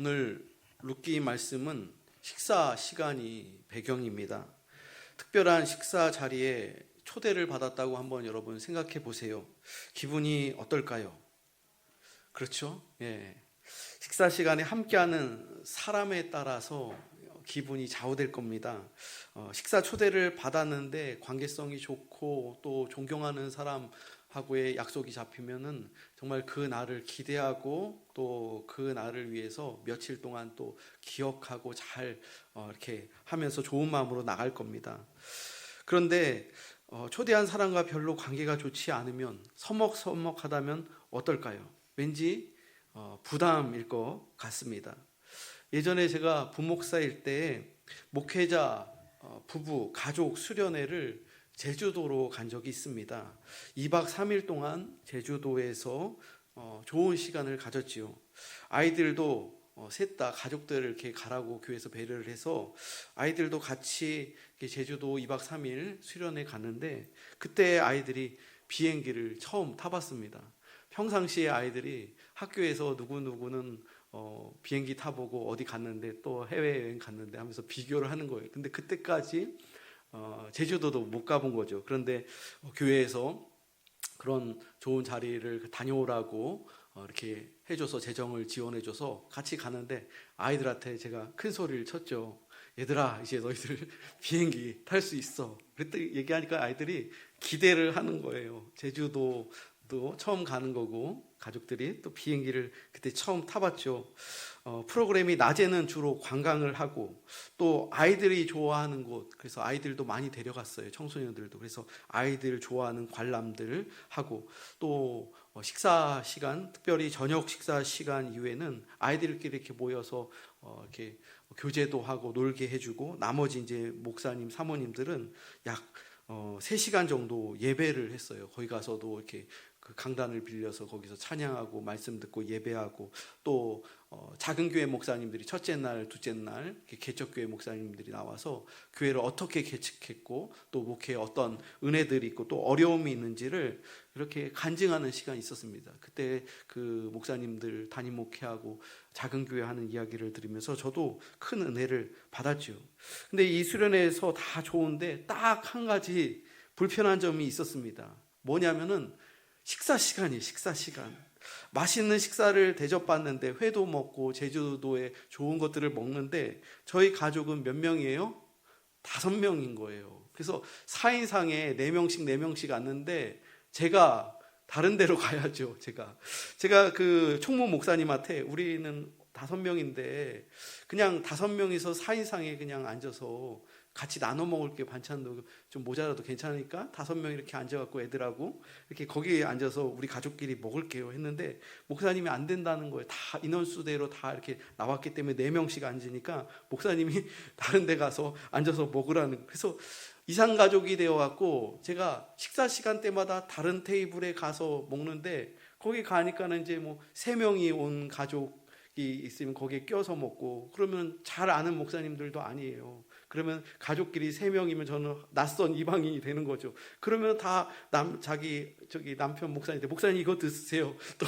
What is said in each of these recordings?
오늘 룻기 말씀은 식사 시간이 배경입니다. 특별한 식사 자리에 초대를 받았다고 한번 여러분 생각해 보세요. 기분이 어떨까요? 그렇죠? 예. 식사 시간에 함께하는 사람에 따라서 기분이 좌우될 겁니다. 식사 초대를 받았는데 관계성이 좋고 또 존경하는 사람하고의 약속이 잡히면은 정말 그 날을 기대하고 또 그 날을 위해서 며칠 동안 또 기억하고 잘 이렇게 하면서 좋은 마음으로 나갈 겁니다. 그런데 초대한 사람과 별로 관계가 좋지 않으면 서먹서먹하다면 어떨까요? 왠지 부담일 것 같습니다. 예전에 제가 부목사일 때 목회자 부부 가족 수련회를 제주도로 간 적이 있습니다. 2박 3일 동안 제주도에서 좋은 시간을 가졌지요. 아이들도 셋 다 가족들을 이렇게 가라고 교회에서 배려를 해서 아이들도 같이 제주도 2박 3일 수련회 갔는데 그때 아이들이 비행기를 처음 타봤습니다. 평상시에 아이들이 학교에서 누구누구는 비행기 타보고 어디 갔는데 또 해외여행 갔는데 하면서 비교를 하는 거예요. 근데 그때까지 제주도도 못 가본 거죠. 그런데 교회에서 그런 좋은 자리를 다녀오라고 이렇게 해줘서 재정을 지원해줘서 같이 가는데 아이들한테 제가 큰 소리를 쳤죠. 얘들아, 이제 너희들 비행기 탈 수 있어. 그랬더니 얘기하니까 아이들이 기대를 하는 거예요. 제주도도 처음 가는 거고 가족들이 또 비행기를 그때 처음 타봤죠. 프로그램이 낮에는 주로 관광을 하고 또 아이들이 좋아하는 곳, 그래서 아이들도 많이 데려갔어요. 청소년들도. 그래서 아이들 좋아하는 관람들 하고 또 식사 시간, 특별히 저녁 식사 시간 이후에는 아이들끼리 이렇게 모여서 이렇게 교제도 하고 놀게 해주고 나머지 이제 목사님, 사모님들은 약 3시간 정도 예배를 했어요. 거기 가서도 이렇게 그 강단을 빌려서 거기서 찬양하고 말씀 듣고 예배하고 또 작은 교회 목사님들이 첫째 날, 둘째 날 개척교회 목사님들이 나와서 교회를 어떻게 개척했고 또 목회에 어떤 은혜들이 있고 또 어려움이 있는지를 이렇게 간증하는 시간이 있었습니다. 그때 그 목사님들 담임 목회하고 작은 교회 하는 이야기를 들으면서 저도 큰 은혜를 받았죠. 근데 이 수련회에서 다 좋은데 딱 한 가지 불편한 점이 있었습니다. 뭐냐면은 식사 시간. 맛있는 식사를 대접받는데 회도 먹고 제주도에 좋은 것들을 먹는데 저희 가족은 몇 명이에요? 5명인 거예요. 그래서 4인상에 4명씩 왔는데 제가 다른 데로 가야죠. 제가 그 총무 목사님한테 우리는 5명인데 그냥 5명이서 4인상에 그냥 앉아서 같이 나눠 먹을 게 반찬도 좀 모자라도 괜찮으니까 5명 이렇게 앉아갖고 애들하고 이렇게 거기에 앉아서 우리 가족끼리 먹을게요 했는데 목사님이 안 된다는 거예요. 다 인원수대로 다 이렇게 나왔기 때문에 4명씩 앉으니까 목사님이 다른 데 가서 앉아서 먹으라는. 그래서 이상가족이 되어갖고 제가 식사 시간 때마다 다른 테이블에 가서 먹는데 거기 가니까는 이제 뭐 3명이 온 가족이 있으면 거기에 껴서 먹고 그러면 잘 아는 목사님들도 아니에요. 그러면 가족끼리 3명이면 저는 낯선 이방인이 되는 거죠. 그러면 다 자기 남편 목사님 이거 드세요. 또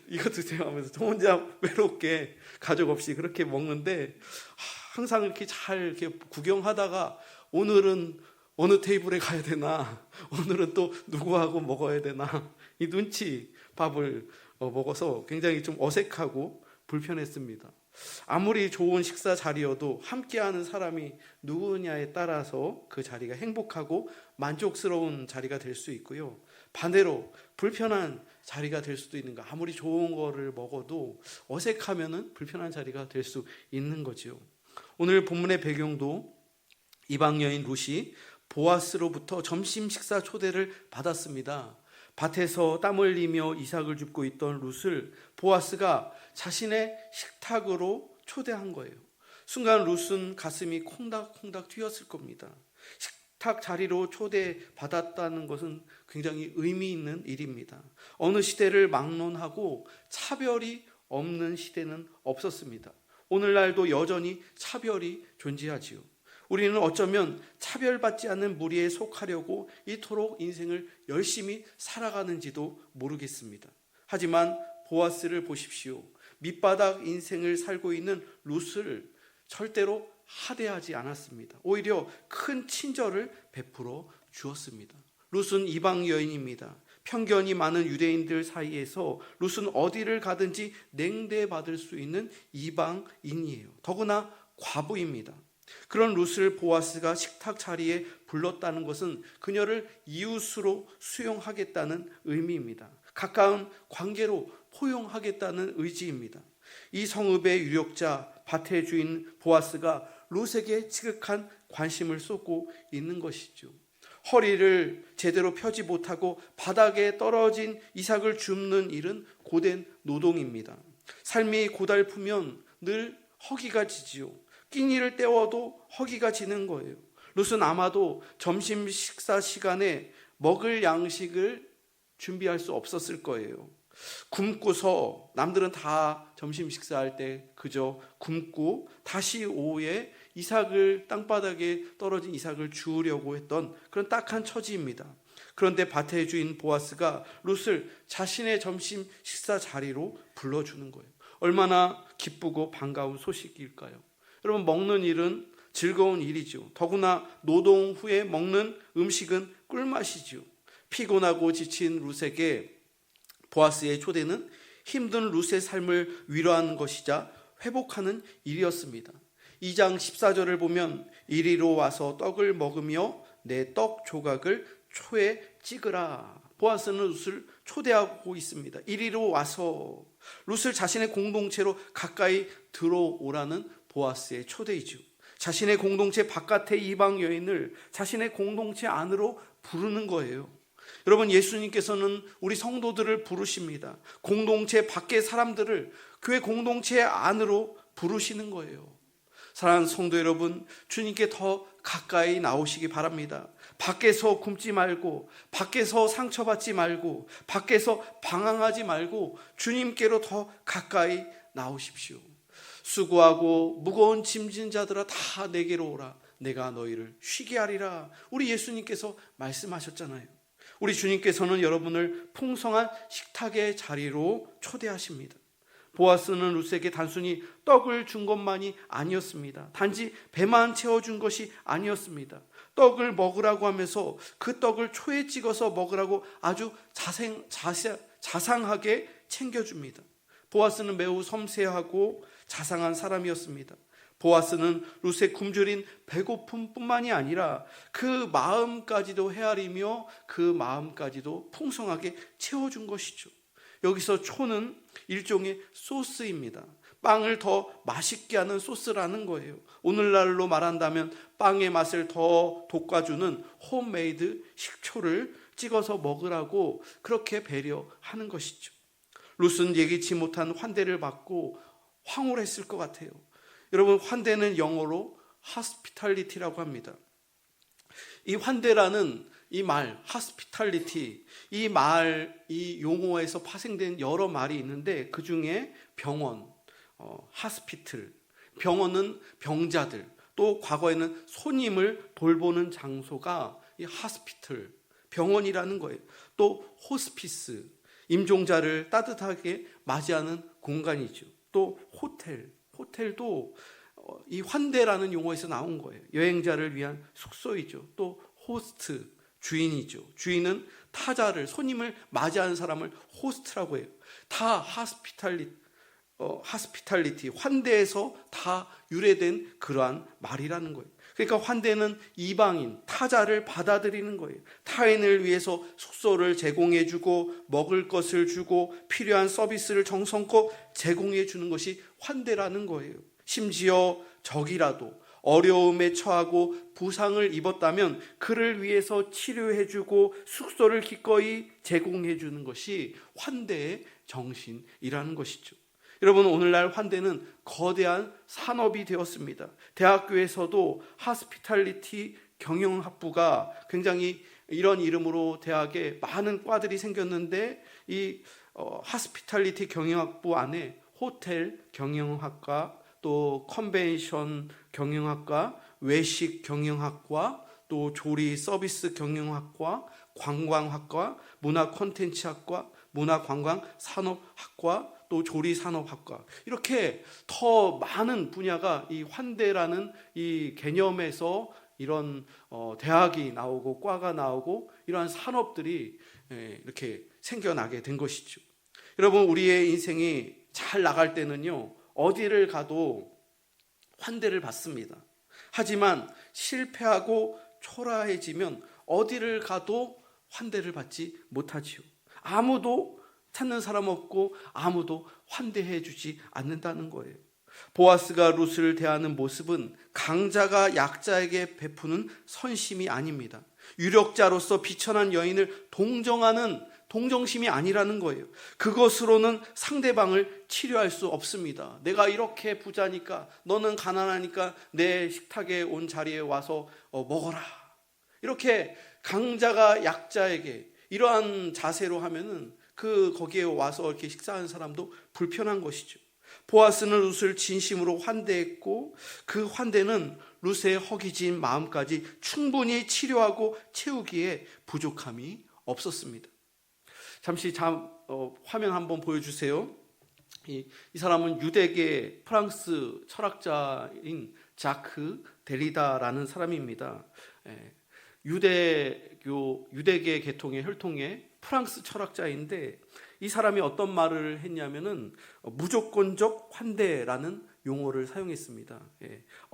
이거 드세요 하면서 저 혼자 외롭게 가족 없이 그렇게 먹는데 항상 이렇게 잘 이렇게 구경하다가 오늘은 어느 테이블에 가야 되나, 오늘은 또 누구하고 먹어야 되나 이 눈치 밥을 먹어서 굉장히 좀 어색하고 불편했습니다. 아무리 좋은 식사 자리여도 함께하는 사람이 누구냐에 따라서 그 자리가 행복하고 만족스러운 자리가 될 수 있고요. 반대로 불편한 자리가 될 수도 있는 거. 아무리 좋은 거를 먹어도 어색하면은 불편한 자리가 될 수 있는 거죠. 오늘 본문의 배경도 이방 여인 룻이 보아스로부터 점심 식사 초대를 받았습니다. 밭에서 땀 흘리며 이삭을 줍고 있던 룻을 보아스가 자신의 식탁으로 초대한 거예요. 순간 룻은 가슴이 콩닥콩닥 뛰었을 겁니다. 식탁 자리로 초대받았다는 것은 굉장히 의미 있는 일입니다. 어느 시대를 막론하고 차별이 없는 시대는 없었습니다. 오늘날도 여전히 차별이 존재하지요. 우리는 어쩌면 차별받지 않는 무리에 속하려고 이토록 인생을 열심히 살아가는지도 모르겠습니다. 하지만 보아스를 보십시오. 밑바닥 인생을 살고 있는 룻을 절대로 하대하지 않았습니다. 오히려 큰 친절을 베풀어 주었습니다. 룻은 이방 여인입니다. 편견이 많은 유대인들 사이에서 룻은 어디를 가든지 냉대받을 수 있는 이방인이에요. 더구나 과부입니다. 그런 룻을 보아스가 식탁 자리에 불렀다는 것은 그녀를 이웃으로 수용하겠다는 의미입니다. 가까운 관계로 포용하겠다는 의지입니다. 이 성읍의 유력자 밭의 주인 보아스가 룻에게 지극한 관심을 쏟고 있는 것이죠. 허리를 제대로 펴지 못하고 바닥에 떨어진 이삭을 줍는 일은 고된 노동입니다. 삶이 고달프면 늘 허기가 지지요. 끼니를 때워도 허기가 지는 거예요. 룻은 아마도 점심 식사 시간에 먹을 양식을 준비할 수 없었을 거예요. 굶고서 남들은 다 점심 식사할 때 그저 굶고 다시 오후에 이삭을 땅바닥에 떨어진 이삭을 주우려고 했던 그런 딱한 처지입니다. 그런데 밭의 주인 보아스가 룻을 자신의 점심 식사 자리로 불러주는 거예요. 얼마나 기쁘고 반가운 소식일까요? 여러분, 먹는 일은 즐거운 일이죠. 더구나 노동 후에 먹는 음식은 꿀맛이죠. 피곤하고 지친 룻에게 보아스의 초대는 힘든 룻의 삶을 위로하는 것이자 회복하는 일이었습니다. 2장 14절을 보면 이리로 와서 떡을 먹으며 내 떡 조각을 초에 찍으라. 보아스는 룻을 초대하고 있습니다. 이리로 와서 룻을 자신의 공동체로 가까이 들어오라는 보아스의 초대이죠. 자신의 공동체 바깥의 이방 여인을 자신의 공동체 안으로 부르는 거예요. 여러분, 예수님께서는 우리 성도들을 부르십니다. 공동체 밖의 사람들을 교회 공동체 안으로 부르시는 거예요. 사랑하는 성도 여러분, 주님께 더 가까이 나오시기 바랍니다. 밖에서 굶지 말고, 밖에서 상처받지 말고, 밖에서 방황하지 말고 주님께로 더 가까이 나오십시오. 수고하고 무거운 짐진 자들아 다 내게로 오라. 내가 너희를 쉬게 하리라. 우리 예수님께서 말씀하셨잖아요. 우리 주님께서는 여러분을 풍성한 식탁의 자리로 초대하십니다. 보아스는 룻에게 단순히 떡을 준 것만이 아니었습니다. 단지 배만 채워준 것이 아니었습니다. 떡을 먹으라고 하면서 그 떡을 초에 찍어서 먹으라고 아주 자상하게 챙겨줍니다. 보아스는 매우 섬세하고 자상한 사람이었습니다. 보아스는 룻의 굶주린 배고픔뿐만이 아니라 그 마음까지도 헤아리며 그 마음까지도 풍성하게 채워준 것이죠. 여기서 초는 일종의 소스입니다. 빵을 더 맛있게 하는 소스라는 거예요. 오늘날로 말한다면 빵의 맛을 더 돋궈주는 홈메이드 식초를 찍어서 먹으라고 그렇게 배려하는 것이죠. 룻은 예기치 못한 환대를 받고 황홀했을 것 같아요. 여러분, 환대는 영어로 hospitality라고 합니다. 이 환대라는 이 말, hospitality, 이 용어에서 파생된 여러 말이 있는데 그 중에 병원, hospital, 병원은 병자들, 또 과거에는 손님을 돌보는 장소가 이 hospital, 병원이라는 거예요. 또 호스피스, 임종자를 따뜻하게 맞이하는 공간이죠. 또 호텔도 이 환대라는 용어에서 나온 거예요. 여행자를 위한 숙소이죠. 또 호스트, 주인이죠. 주인은 타자를, 손님을 맞이하는 사람을 호스트라고 해요. 다 하스피탈리티, 환대에서 다 유래된 그러한 말이라는 거예요. 그러니까 환대는 이방인, 타자를 받아들이는 거예요. 타인을 위해서 숙소를 제공해주고 먹을 것을 주고 필요한 서비스를 정성껏 제공해 주는 것이 환대라는 거예요. 심지어 적이라도 어려움에 처하고 부상을 입었다면 그를 위해서 치료해주고 숙소를 기꺼이 제공해주는 것이 환대의 정신이라는 것이죠. 여러분, 오늘날 환대는 거대한 산업이 되었습니다. 대학교에서도 하스피탈리티 경영학부가 굉장히 이런 이름으로 대학에 많은 과들이 생겼는데 이 하스피탈리티 경영학부 안에 호텔 경영학과, 또 컨벤션 경영학과, 외식 경영학과, 또 조리 서비스 경영학과, 관광학과, 문화 콘텐츠학과, 문화관광산업학과, 또 조리산업학과, 이렇게 더 많은 분야가 이 환대라는 이 개념에서 이런 대학이 나오고 과가 나오고 이러한 산업들이 이렇게 생겨나게 된 것이죠. 여러분, 우리의 인생이 잘 나갈 때는요, 어디를 가도 환대를 받습니다. 하지만 실패하고 초라해지면 어디를 가도 환대를 받지 못하지요. 아무도 찾는 사람 없고 아무도 환대해 주지 않는다는 거예요. 보아스가 룻을 대하는 모습은 강자가 약자에게 베푸는 선심이 아닙니다. 유력자로서 비천한 여인을 동정하는 동정심이 아니라는 거예요. 그것으로는 상대방을 치료할 수 없습니다. 내가 이렇게 부자니까, 너는 가난하니까 내 식탁에 온 자리에 와서 먹어라. 이렇게 강자가 약자에게 이러한 자세로 하면은 거기에 와서 이렇게 식사하는 사람도 불편한 것이죠. 보아스는 룻을 진심으로 환대했고 그 환대는 룻의 허기진 마음까지 충분히 치료하고 채우기에 부족함이 없었습니다. 잠시 화면 한번 보여주세요. 이 사람은 유대계 프랑스 철학자인 자크 데리다라는 사람입니다. 유대계 계통의 혈통의 프랑스 철학자인데, 이 사람이 어떤 말을 했냐면은 무조건적 환대라는 용어를 사용했습니다.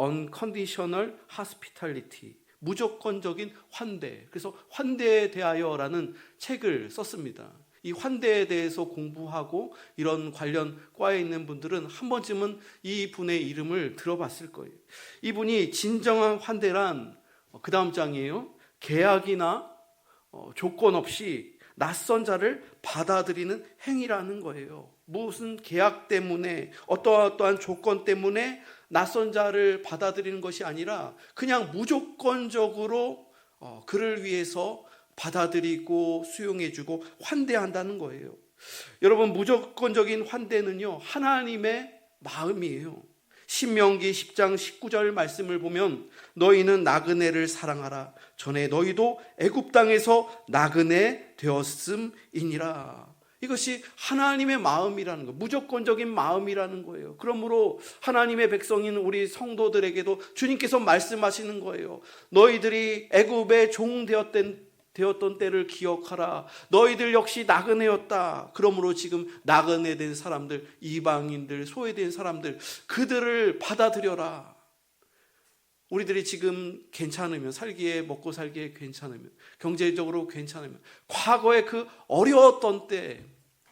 Unconditional hospitality, 무조건적인 환대. 그래서 환대에 대하여라는 책을 썼습니다. 이 환대에 대해서 공부하고 이런 관련 과에 있는 분들은 한 번쯤은 이 분의 이름을 들어봤을 거예요. 이분이 진정한 환대란, 그 다음 장이에요, 계약이나 조건 없이 낯선 자를 받아들이는 행위라는 거예요. 무슨 계약 때문에, 어떠한 조건 때문에 낯선 자를 받아들이는 것이 아니라 그냥 무조건적으로 그를 위해서 받아들이고 수용해주고 환대한다는 거예요. 여러분, 무조건적인 환대는요, 하나님의 마음이에요. 신명기 10장 19절 말씀을 보면 너희는 나그네를 사랑하라. 전에 너희도 애굽 땅에서 나그네 되었음이니라. 이것이 하나님의 마음이라는 거, 무조건적인 마음이라는 거예요. 그러므로 하나님의 백성인 우리 성도들에게도 주님께서 말씀하시는 거예요. 너희들이 애굽의 종 되었던 때를 기억하라. 너희들 역시 나그네였다. 그러므로 지금 나그네된 사람들, 이방인들, 소외된 사람들, 그들을 받아들여라. 우리들이 지금 괜찮으면, 먹고 살기에 괜찮으면, 경제적으로 괜찮으면, 과거에 그 어려웠던 때,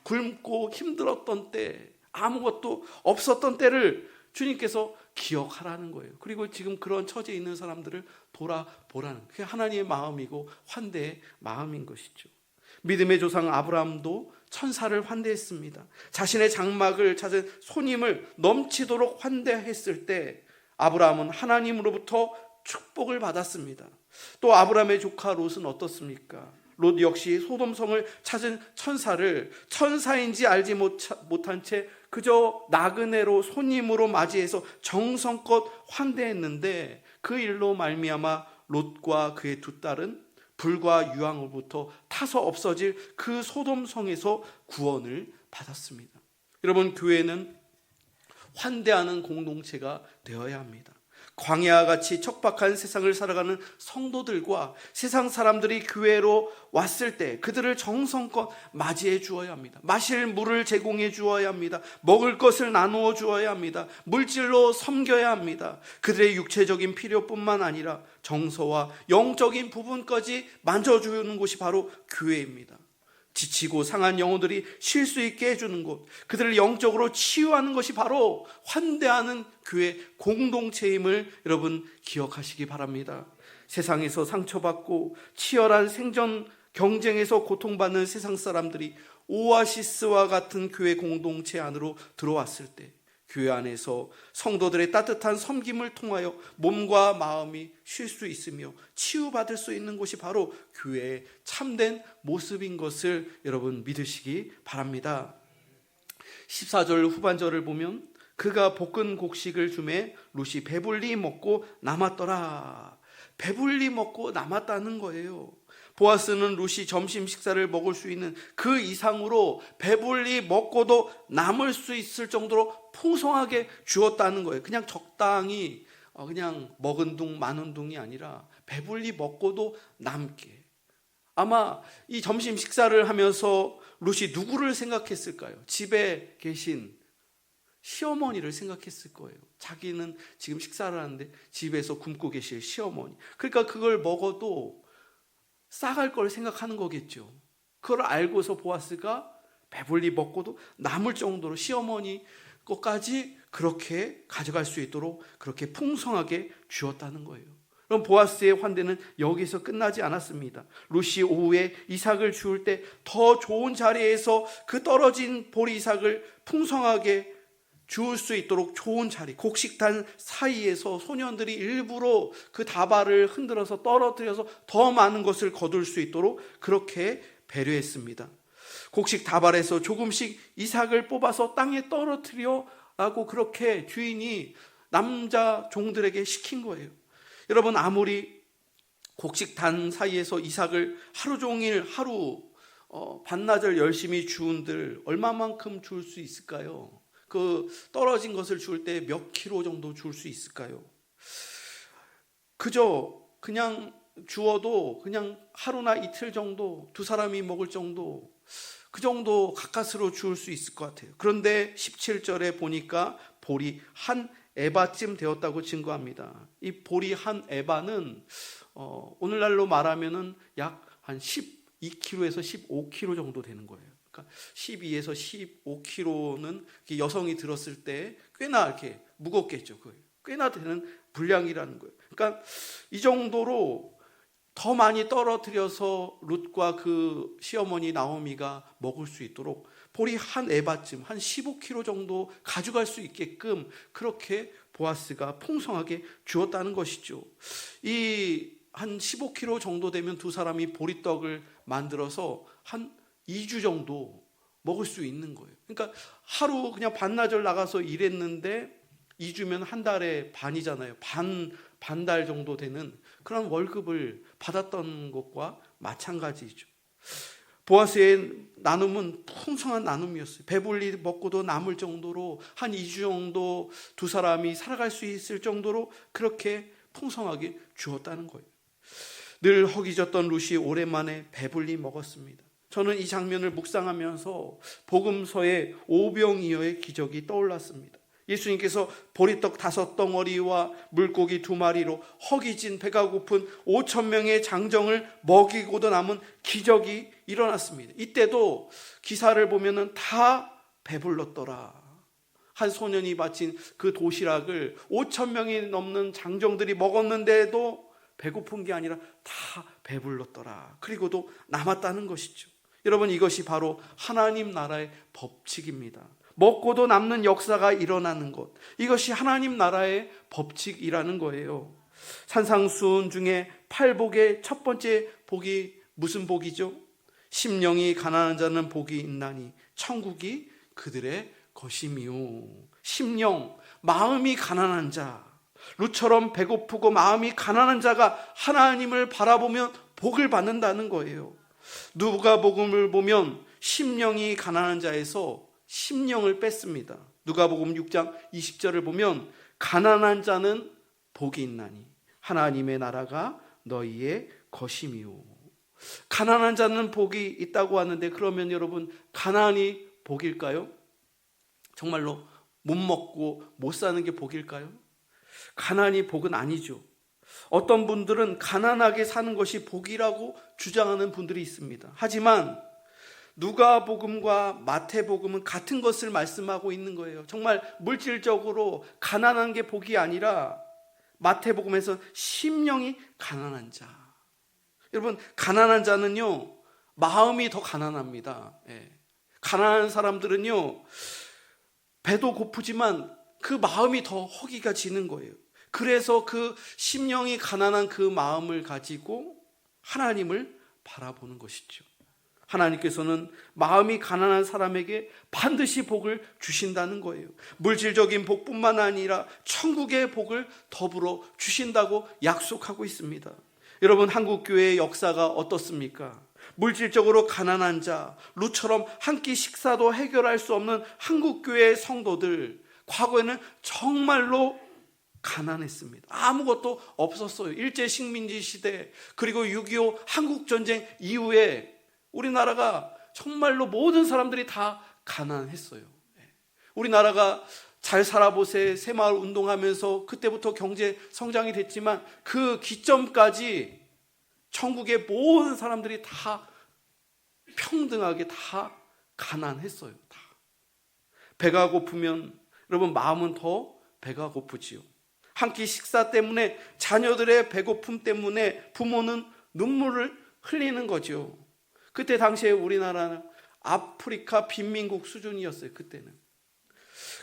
굶고 힘들었던 때, 아무것도 없었던 때를 주님께서 기억하라는 거예요. 그리고 지금 그런 처지에 있는 사람들을 돌아보라는, 그게 하나님의 마음이고 환대의 마음인 것이죠. 믿음의 조상 아브라함도 천사를 환대했습니다. 자신의 장막을 찾은 손님을 넘치도록 환대했을 때 아브라함은 하나님으로부터 축복을 받았습니다. 또 아브라함의 조카 롯은 어떻습니까? 롯 역시 소돔성을 찾은 천사를 천사인지 알지 못한 채 그저 나그네로 손님으로 맞이해서 정성껏 환대했는데, 그 일로 말미암아 롯과 그의 두 딸은 불과 유황으로부터 타서 없어질 그 소돔성에서 구원을 받았습니다. 여러분, 교회는 환대하는 공동체가 되어야 합니다. 광야와 같이 척박한 세상을 살아가는 성도들과 세상 사람들이 교회로 왔을 때 그들을 정성껏 맞이해 주어야 합니다. 마실 물을 제공해 주어야 합니다. 먹을 것을 나누어 주어야 합니다. 물질로 섬겨야 합니다. 그들의 육체적인 필요뿐만 아니라 정서와 영적인 부분까지 만져주는 곳이 바로 교회입니다. 지치고 상한 영혼들이 쉴 수 있게 해주는 곳, 그들을 영적으로 치유하는 것이 바로 환대하는 교회 공동체임을 여러분 기억하시기 바랍니다. 세상에서 상처받고 치열한 생존 경쟁에서 고통받는 세상 사람들이 오아시스와 같은 교회 공동체 안으로 들어왔을 때 교회 안에서 성도들의 따뜻한 섬김을 통하여 몸과 마음이 쉴 수 있으며 치유받을 수 있는 곳이 바로 교회의 참된 모습인 것을 여러분 믿으시기 바랍니다. 14절 후반절을 보면 그가 볶은 곡식을 주매 룻이 배불리 먹고 남았더라. 배불리 먹고 남았다는 거예요. 보아스는 룻이 점심 식사를 먹을 수 있는 그 이상으로 배불리 먹고도 남을 수 있을 정도로 풍성하게 주었다는 거예요. 그냥 적당히 그냥 먹은 둥 마는 둥이 아니라 배불리 먹고도 남게. 아마 이 점심 식사를 하면서 룻이 누구를 생각했을까요? 집에 계신 시어머니를 생각했을 거예요. 자기는 지금 식사를 하는데 집에서 굶고 계실 시어머니. 그러니까 그걸 먹어도 싸갈 걸 생각하는 거겠죠. 그걸 알고서 보아스가 배불리 먹고도 남을 정도로 시어머니 것까지 그렇게 가져갈 수 있도록 그렇게 풍성하게 주었다는 거예요. 그럼 보아스의 환대는 여기서 끝나지 않았습니다. 룻이 오후에 이삭을 주울 때 더 좋은 자리에서 그 떨어진 보리 이삭을 풍성하게 주울 수 있도록 좋은 자리, 곡식단 사이에서 소년들이 일부러 그 다발을 흔들어서 떨어뜨려서 더 많은 것을 거둘 수 있도록 그렇게 배려했습니다. 곡식 다발에서 조금씩 이삭을 뽑아서 땅에 떨어뜨려라고 그렇게 주인이 남자 종들에게 시킨 거예요. 여러분, 아무리 곡식단 사이에서 이삭을 하루 종일 반나절 열심히 주운들 얼마만큼 주울 수 있을까요? 그 떨어진 것을 주울 때 몇 킬로 정도 주울 수 있을까요? 그냥 주어도 그냥 하루나 이틀 정도, 두 사람이 먹을 정도, 그 정도 가까스로 주울 수 있을 것 같아요. 그런데 17절에 보니까 보리 한 에바쯤 되었다고 증거합니다. 이 보리 한 에바는 오늘날로 말하면은 약 한 12kg에서 15kg 정도 되는 거예요. 그러니까 12에서 15kg는 여성이 들었을 때 꽤나 이렇게 무겁겠죠. 꽤나 되는 분량이라는 거예요. 그러니까 이 정도로 더 많이 떨어뜨려서 룻과 그 시어머니 나오미가 먹을 수 있도록 보리 한 에바쯤, 한 15kg 정도 가져갈 수 있게끔 그렇게 보아스가 풍성하게 주었다는 것이죠. 이 한 15kg 정도 되면 두 사람이 보리떡을 만들어서 한 2주 정도 먹을 수 있는 거예요. 그러니까 하루 그냥 반나절 나가서 일했는데 2주면 한 달에 반이잖아요. 반달 정도 되는 그런 월급을 받았던 것과 마찬가지죠. 보아스의 나눔은 풍성한 나눔이었어요. 배불리 먹고도 남을 정도로 한 2주 정도 두 사람이 살아갈 수 있을 정도로 그렇게 풍성하게 주었다는 거예요. 늘 허기졌던 룻이 오랜만에 배불리 먹었습니다. 저는 이 장면을 묵상하면서 복음서의 오병이어의 기적이 떠올랐습니다. 예수님께서 보리떡 5덩어리와 물고기 2마리로 허기진 배가 고픈 5,000명의 장정을 먹이고도 남은 기적이 일어났습니다. 이때도 기사를 보면은 다 배불렀더라. 한 소년이 바친 그 도시락을 5,000명이 넘는 장정들이 먹었는데도 배고픈 게 아니라 다 배불렀더라. 그리고도 남았다는 것이죠. 여러분, 이것이 바로 하나님 나라의 법칙입니다. 먹고도 남는 역사가 일어나는 것, 이것이 하나님 나라의 법칙이라는 거예요. 산상수훈 중에 8복의 첫 번째 복이 무슨 복이죠? 심령이 가난한 자는 복이 있나니 천국이 그들의 것이미요. 심령, 마음이 가난한 자, 룻처럼 배고프고 마음이 가난한 자가 하나님을 바라보면 복을 받는다는 거예요. 누가복음을 보면 심령이 가난한 자에서 심령을 뺐습니다. 누가복음 6장 20절을 보면 가난한 자는 복이 있나니 하나님의 나라가 너희의 것이미요. 가난한 자는 복이 있다고 하는데, 그러면 여러분, 가난이 복일까요? 정말로 못 먹고 못 사는 게 복일까요? 가난이 복은 아니죠. 어떤 분들은 가난하게 사는 것이 복이라고 주장하는 분들이 있습니다. 하지만 누가복음과 마태복음은 같은 것을 말씀하고 있는 거예요. 정말 물질적으로 가난한 게 복이 아니라 마태복음에서 심령이 가난한 자. 여러분, 가난한 자는요, 마음이 더 가난합니다. 가난한 사람들은요, 배도 고프지만 그 마음이 더 허기가 지는 거예요. 그래서 그 심령이 가난한 그 마음을 가지고 하나님을 바라보는 것이죠. 하나님께서는 마음이 가난한 사람에게 반드시 복을 주신다는 거예요. 물질적인 복뿐만 아니라 천국의 복을 더불어 주신다고 약속하고 있습니다. 여러분, 한국교회의 역사가 어떻습니까? 물질적으로 가난한 자, 룻처럼 한 끼 식사도 해결할 수 없는 한국교회의 성도들, 과거에는 정말로 가난했습니다. 아무것도 없었어요. 일제식민지 시대, 그리고 6.25 한국전쟁 이후에 우리나라가 정말로 모든 사람들이 다 가난했어요. 우리나라가 잘 살아보세 새마을 운동하면서 그때부터 경제 성장이 됐지만 그 기점까지 전국의 모든 사람들이 다 평등하게 다 가난했어요. 다. 배가 고프면 여러분, 마음은 더 배가 고프지요. 한 끼 식사 때문에, 자녀들의 배고픔 때문에 부모는 눈물을 흘리는 거죠. 그때 당시에 우리나라는 아프리카 빈민국 수준이었어요. 그때는.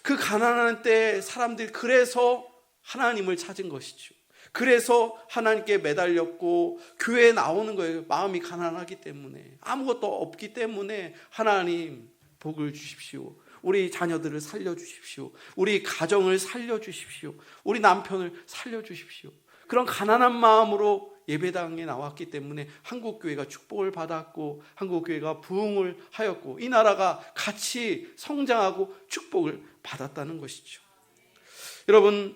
그 가난한 때 사람들이 그래서 하나님을 찾은 것이죠. 그래서 하나님께 매달렸고 교회에 나오는 거예요. 마음이 가난하기 때문에, 아무것도 없기 때문에 하나님 복을 주십시오. 우리 자녀들을 살려주십시오. 우리 가정을 살려주십시오. 우리 남편을 살려주십시오. 그런 가난한 마음으로 예배당에 나왔기 때문에 한국교회가 축복을 받았고 한국교회가 부흥을 하였고 이 나라가 같이 성장하고 축복을 받았다는 것이죠. 여러분,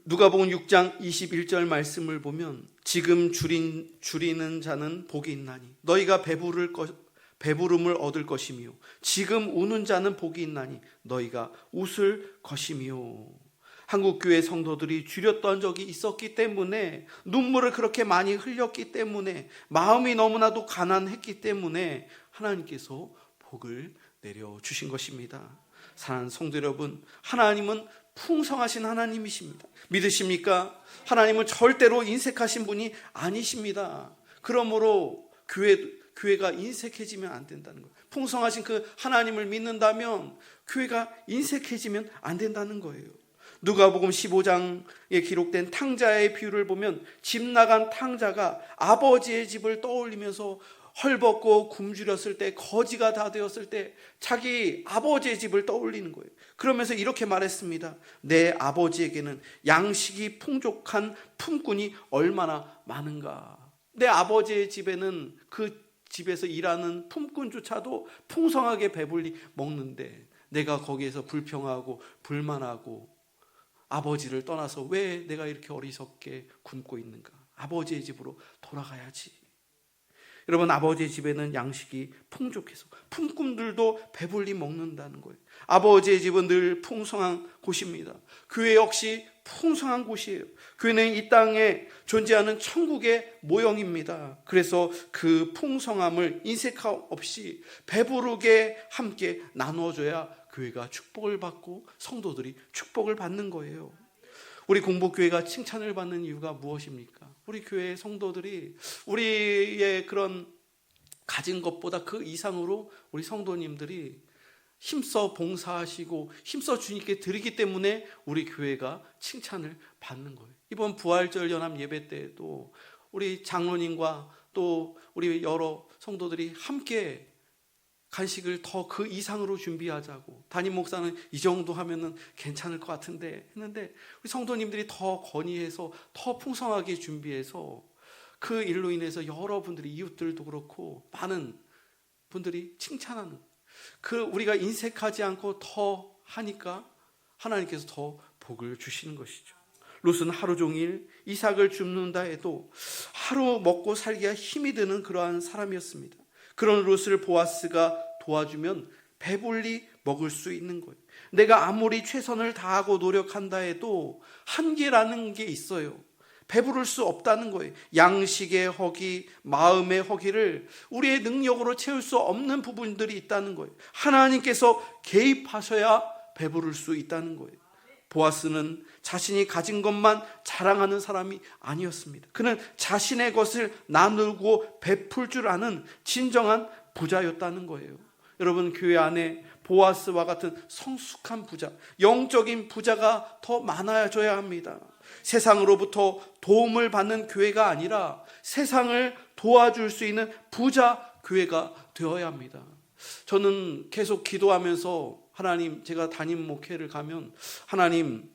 누가복음 6장 21절 말씀을 보면 지금 줄이는 자는 복이 있나니 너희가 배부름을 얻을 것이며 지금 우는 자는 복이 있나니 너희가 웃을 것이며. 한국교회 성도들이 줄였던 적이 있었기 때문에, 눈물을 그렇게 많이 흘렸기 때문에, 마음이 너무나도 가난했기 때문에 하나님께서 복을 내려주신 것입니다. 사랑하는 성도 여러분, 하나님은 풍성하신 하나님이십니다. 믿으십니까? 하나님은 절대로 인색하신 분이 아니십니다. 그러므로 교회가 인색해지면 안 된다는 거예요. 풍성하신 그 하나님을 믿는다면 교회가 인색해지면 안 된다는 거예요. 누가복음 15장에 기록된 탕자의 비유를 보면 집 나간 탕자가 아버지의 집을 떠올리면서 헐벗고 굶주렸을 때, 거지가 다 되었을 때 자기 아버지의 집을 떠올리는 거예요. 그러면서 이렇게 말했습니다. 내 아버지에게는 양식이 풍족한 품꾼이 얼마나 많은가. 내 아버지의 집에는 그 집에서 일하는 품꾼조차도 풍성하게 배불리 먹는데 내가 거기에서 불평하고 불만하고 아버지를 떠나서 왜 내가 이렇게 어리석게 굶고 있는가. 아버지의 집으로 돌아가야지. 여러분, 아버지의 집에는 양식이 풍족해서 품꾼들도 배불리 먹는다는 거예요. 아버지의 집은 늘 풍성한 곳입니다. 교회 역시 풍성한 곳이에요. 교회는 이 땅에 존재하는 천국의 모형입니다. 그래서 그 풍성함을 인색함 없이 배부르게 함께 나눠줘야 교회가 축복을 받고 성도들이 축복을 받는 거예요. 우리 공복교회가 칭찬을 받는 이유가 무엇입니까? 우리 교회의 성도들이 우리의 그런 가진 것보다 그 이상으로 우리 성도님들이 힘써 봉사하시고 힘써 주님께 드리기 때문에 우리 교회가 칭찬을 받는 거예요. 이번 부활절 연합 예배 때에도 우리 장로님과 또 우리 여러 성도들이 함께 간식을 더 그 이상으로 준비하자고, 담임 목사는 이 정도 하면은 괜찮을 것 같은데 했는데 우리 성도님들이 더 건의해서 더 풍성하게 준비해서 그 일로 인해서 여러분들이, 이웃들도 그렇고 많은 분들이 칭찬하는, 그 우리가 인색하지 않고 더 하니까 하나님께서 더 복을 주시는 것이죠. 룻은 하루 종일 이삭을 줍는다 해도 하루 먹고 살기가 힘이 드는 그러한 사람이었습니다. 그런 룻을 보아스가 도와주면 배불리 먹을 수 있는 거예요. 내가 아무리 최선을 다하고 노력한다 해도 한계라는 게 있어요. 배부를 수 없다는 거예요. 양식의 허기, 마음의 허기를 우리의 능력으로 채울 수 없는 부분들이 있다는 거예요. 하나님께서 개입하셔야 배부를 수 있다는 거예요. 보아스는 자신이 가진 것만 자랑하는 사람이 아니었습니다. 그는 자신의 것을 나누고 베풀 줄 아는 진정한 부자였다는 거예요. 여러분, 교회 안에 보아스와 같은 성숙한 부자, 영적인 부자가 더 많아져야 합니다. 세상으로부터 도움을 받는 교회가 아니라 세상을 도와줄 수 있는 부자 교회가 되어야 합니다. 저는 계속 기도하면서 하나님, 제가 담임 목회를 가면 하나님,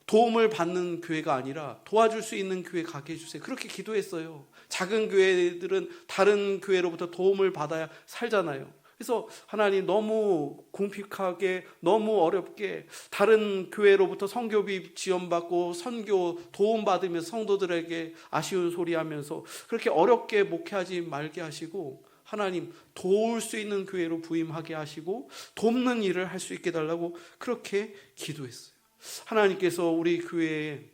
도움을 받는 교회가 아니라 도와줄 수 있는 교회 가게 해주세요. 그렇게 기도했어요. 작은 교회들은 다른 교회로부터 도움을 받아야 살잖아요. 그래서 하나님, 너무 궁핍하게, 너무 어렵게 다른 교회로부터 선교비 지원받고 선교 도움받으면서 성도들에게 아쉬운 소리 하면서 그렇게 어렵게 목회하지 말게 하시고, 하나님, 도울 수 있는 교회로 부임하게 하시고 돕는 일을 할 수 있게 해달라고 그렇게 기도했어요. 하나님께서 우리 교회에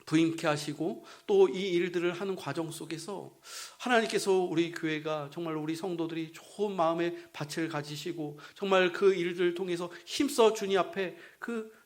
부임케 하시고 또 이 일들을 하는 과정 속에서 하나님께서 우리 교회가 정말 우리 성도들이 좋은 마음의 밭을 가지시고 정말 그 일들을 통해서 힘써 주님 앞에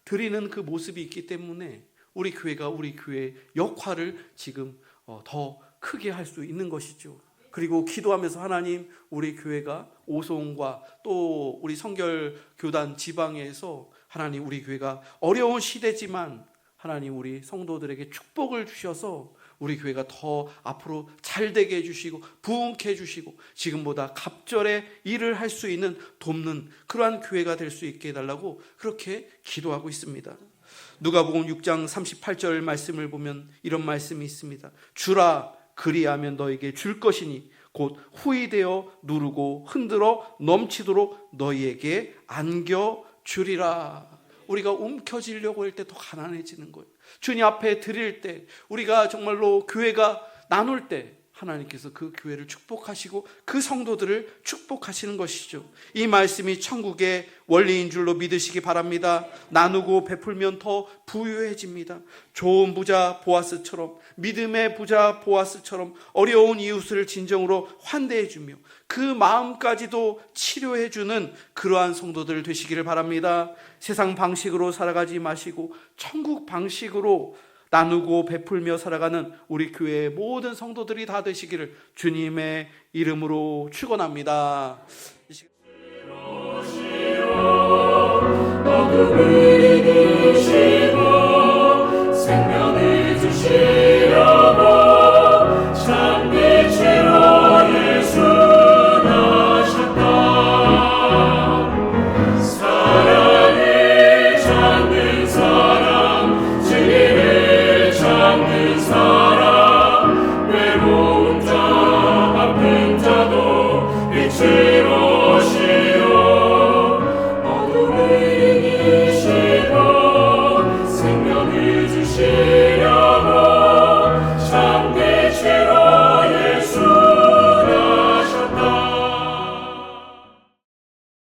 드리는 그 모습이 있기 때문에 우리 교회가 우리 교회의 역할을 지금 더 크게 할 수 있는 것이죠. 그리고 기도하면서 하나님, 우리 교회가 오송과 또 우리 성결교단 지방에서 하나님, 우리 교회가 어려운 시대지만 하나님, 우리 성도들에게 축복을 주셔서 우리 교회가 더 앞으로 잘되게 해주시고 부흥케 해주시고 지금보다 갑절의 일을 할 수 있는 돕는 그러한 교회가 될 수 있게 해달라고 그렇게 기도하고 있습니다. 누가복음 6장 38절 말씀을 보면 이런 말씀이 있습니다. 주라, 그리하면 너에게 줄 것이니 곧 후이되어 누르고 흔들어 넘치도록 너희에게 안겨주리라. 우리가 움켜쥐려고 할 때 더 가난해지는 거예요. 주님 앞에 드릴 때, 우리가 정말로 교회가 나눌 때 하나님께서 그 교회를 축복하시고 그 성도들을 축복하시는 것이죠. 이 말씀이 천국의 원리인 줄로 믿으시기 바랍니다. 나누고 베풀면 더 부유해집니다. 좋은 부자 보아스처럼, 믿음의 부자 보아스처럼 어려운 이웃을 진정으로 환대해주며 그 마음까지도 치료해주는 그러한 성도들 되시기를 바랍니다. 세상 방식으로 살아가지 마시고 천국 방식으로 나누고 베풀며 살아가는 우리 교회의 모든 성도들이 다 되시기를 주님의 이름으로 축원합니다.